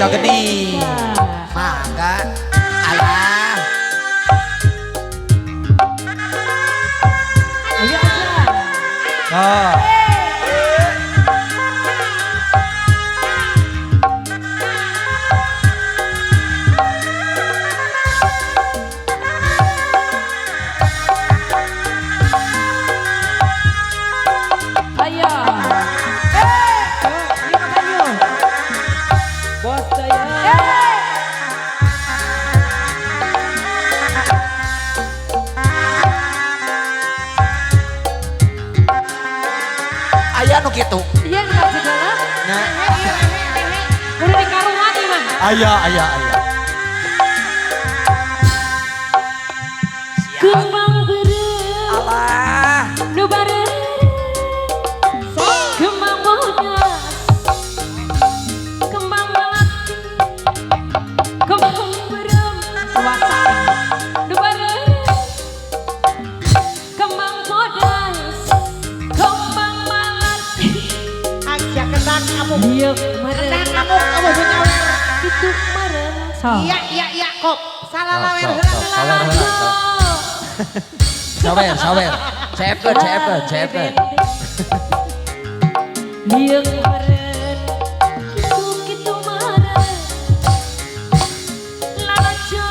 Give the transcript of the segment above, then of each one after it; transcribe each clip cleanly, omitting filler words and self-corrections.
kita geni. Mangga. Alah. Ayo aja. Oh. Ayo. Bos saya. Aya nu kitu. Iya enggak segala. Nah. Udah di karungan nih mah. Aya. Kembang berem. Alah. Nu bareng. Kembang bodas. Kembang melati. Kembang berem. Puasa. Nu bareng. Kembang bodas. Kembang melati. Aja kenang kamu. Iya merem. Kenang kamu punya. Itu merem. Iya kok. Salah lawer Sawer. Sawer. Cepet. Iya meren. Gitu meren. Lalajo.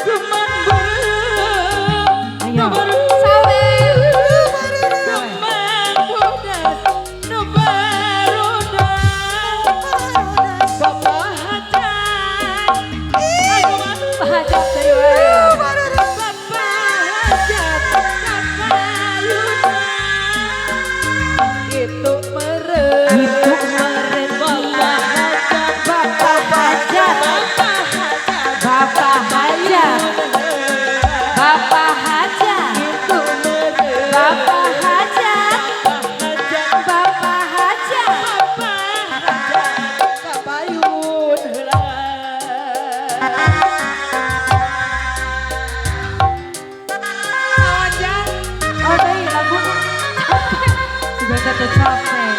Kembang berem. Ayo. Sawer. Kembang bodas. Nu barodas. Bapak hajat. Bapak hajat dari wae. Bapak hajat. Itu meren. Bapak hajat. Bapak hajat. Bapak hajat. Itu meren. Bapak hajat. Bapak hajat. Kabayun Oh deh lagu sudah kata capek.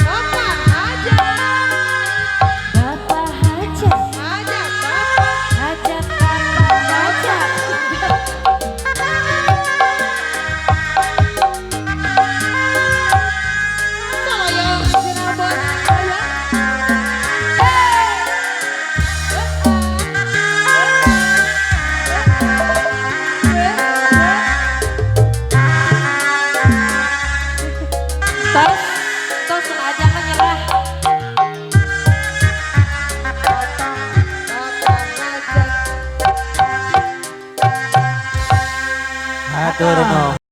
Bapak aja. Bapak hajat. Aja bapak. Hajat bapak hajat. Saya kenapa saya? Tos aja kan nyerah. Hatur nuhun.